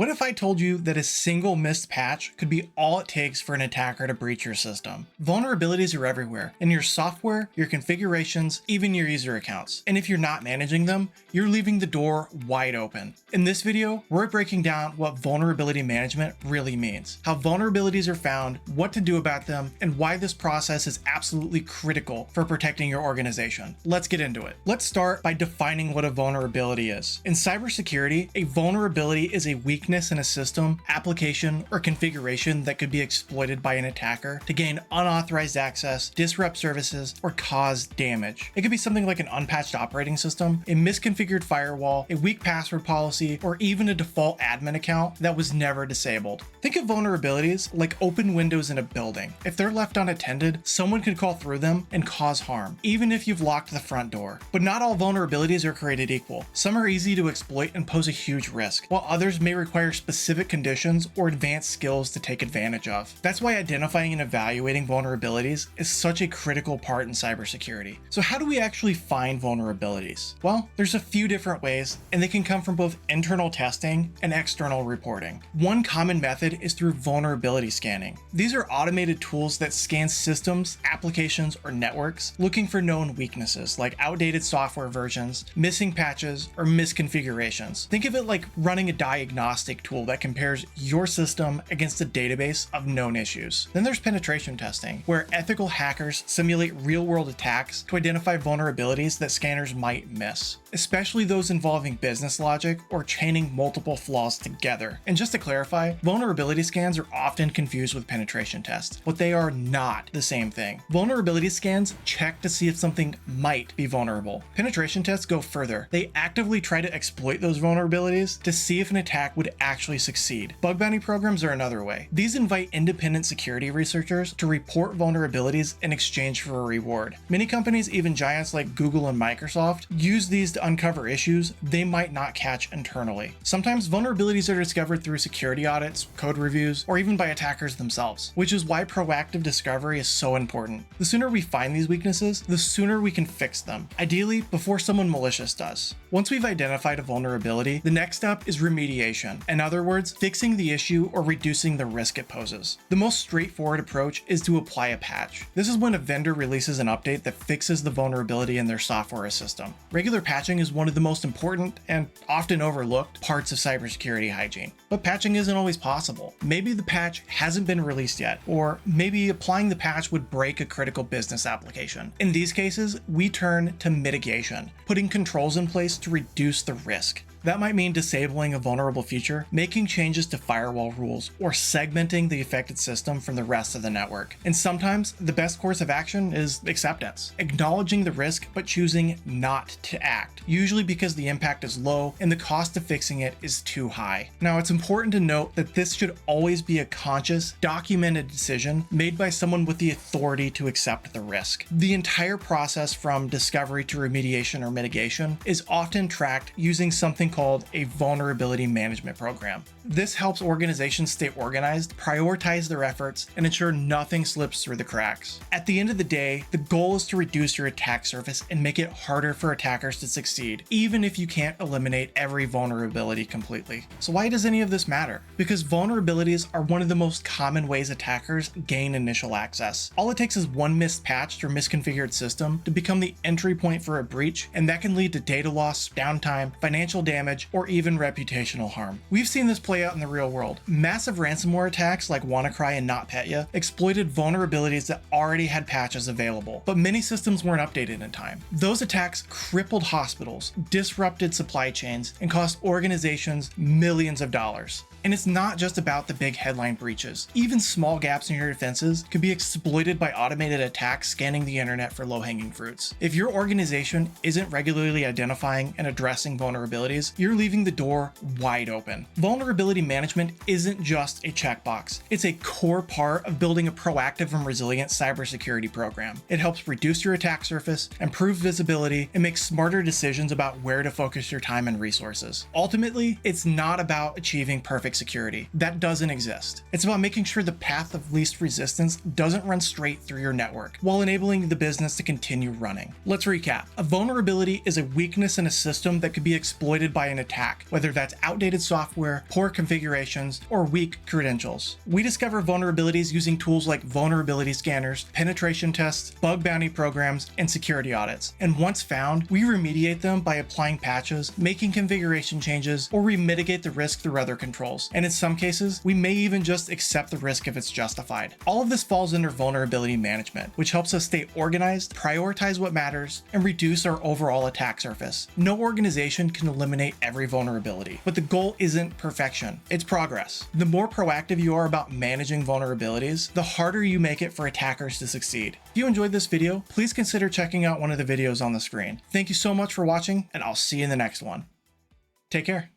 What if I told you that a single missed patch could be all it takes for an attacker to breach your system? Vulnerabilities are everywhere, in your software, your configurations, even your user accounts. And if you're not managing them, you're leaving the door wide open. In this video, we're breaking down what vulnerability management really means, how vulnerabilities are found, what to do about them, and why this process is absolutely critical for protecting your organization. Let's get into it. Let's start by defining what a vulnerability is. In cybersecurity, a vulnerability is a weakness in a system, application, or configuration that could be exploited by an attacker to gain unauthorized access, disrupt services, or cause damage. It could be something like an unpatched operating system, a misconfigured firewall, a weak password policy, or even a default admin account that was never disabled. Think of vulnerabilities like open windows in a building. If they're left unattended, someone could crawl through them and cause harm, even if you've locked the front door. But not all vulnerabilities are created equal. Some are easy to exploit and pose a huge risk, while others may require specific conditions or advanced skills to take advantage of. That's why identifying and evaluating vulnerabilities is such a critical part in cybersecurity. So how do we actually find vulnerabilities? Well, there's a few different ways, and they can come from both internal testing and external reporting. One common method is through vulnerability scanning. These are automated tools that scan systems, applications, or networks looking for known weaknesses like outdated software versions, missing patches, or misconfigurations. Think of it like running a diagnostic tool that compares your system against a database of known issues. Then there's penetration testing, where ethical hackers simulate real-world attacks to identify vulnerabilities that scanners might miss, especially those involving business logic or chaining multiple flaws together. And just to clarify, vulnerability scans are often confused with penetration tests, but they are not the same thing. Vulnerability scans check to see if something might be vulnerable. Penetration tests go further. They actively try to exploit those vulnerabilities to see if an attack would actually succeed. Bug bounty programs are another way. These invite independent security researchers to report vulnerabilities in exchange for a reward. Many companies, even giants like Google and Microsoft, use these to uncover issues they might not catch internally. Sometimes vulnerabilities are discovered through security audits, code reviews, or even by attackers themselves, which is why proactive discovery is so important. The sooner we find these weaknesses, the sooner we can fix them, ideally before someone malicious does. Once we've identified a vulnerability, the next step is remediation. In other words, fixing the issue or reducing the risk it poses. The most straightforward approach is to apply a patch. This is when a vendor releases an update that fixes the vulnerability in their software or system. Regular patching is one of the most important and often overlooked parts of cybersecurity hygiene. But patching isn't always possible. Maybe the patch hasn't been released yet, or maybe applying the patch would break a critical business application. In these cases, we turn to mitigation, putting controls in place to reduce the risk. That might mean disabling a vulnerable feature, making changes to firewall rules, or segmenting the affected system from the rest of the network. And sometimes, the best course of action is acceptance, acknowledging the risk but choosing not to act, usually because the impact is low and the cost of fixing it is too high. Now, it's important to note that this should always be a conscious, documented decision made by someone with the authority to accept the risk. The entire process from discovery to remediation or mitigation is often tracked using something called a vulnerability management program. This helps organizations stay organized, prioritize their efforts, and ensure nothing slips through the cracks. At the end of the day, the goal is to reduce your attack surface and make it harder for attackers to succeed, even if you can't eliminate every vulnerability completely. So why does any of this matter? Because vulnerabilities are one of the most common ways attackers gain initial access. All it takes is one mispatched or misconfigured system to become the entry point for a breach, and that can lead to data loss, downtime, financial damage, or even reputational harm. We've seen this play out in the real world. Massive ransomware attacks like WannaCry and NotPetya exploited vulnerabilities that already had patches available, but many systems weren't updated in time. Those attacks crippled hospitals, disrupted supply chains, and cost organizations millions of dollars. And it's not just about the big headline breaches. Even small gaps in your defenses could be exploited by automated attacks scanning the internet for low-hanging fruits. If your organization isn't regularly identifying and addressing vulnerabilities, you're leaving the door wide open. Vulnerability management isn't just a checkbox. It's a core part of building a proactive and resilient cybersecurity program. It helps reduce your attack surface, improve visibility, and make smarter decisions about where to focus your time and resources. Ultimately, it's not about achieving perfect security. That doesn't exist. It's about making sure the path of least resistance doesn't run straight through your network, while enabling the business to continue running. Let's recap. A vulnerability is a weakness in a system that could be exploited by by an attack, whether that's outdated software, poor configurations, or weak credentials. We discover vulnerabilities using tools like vulnerability scanners, penetration tests, bug bounty programs, and security audits. And once found, we remediate them by applying patches, making configuration changes, or we mitigate the risk through other controls. And in some cases, we may even just accept the risk if it's justified. All of this falls under vulnerability management, which helps us stay organized, prioritize what matters, and reduce our overall attack surface. No organization can eliminate every vulnerability, but the goal isn't perfection, it's progress. The more proactive you are about managing vulnerabilities, the harder you make it for attackers to succeed. If you enjoyed this video, please consider checking out one of the videos on the screen. Thank you so much for watching, and I'll see you in the next one. Take care.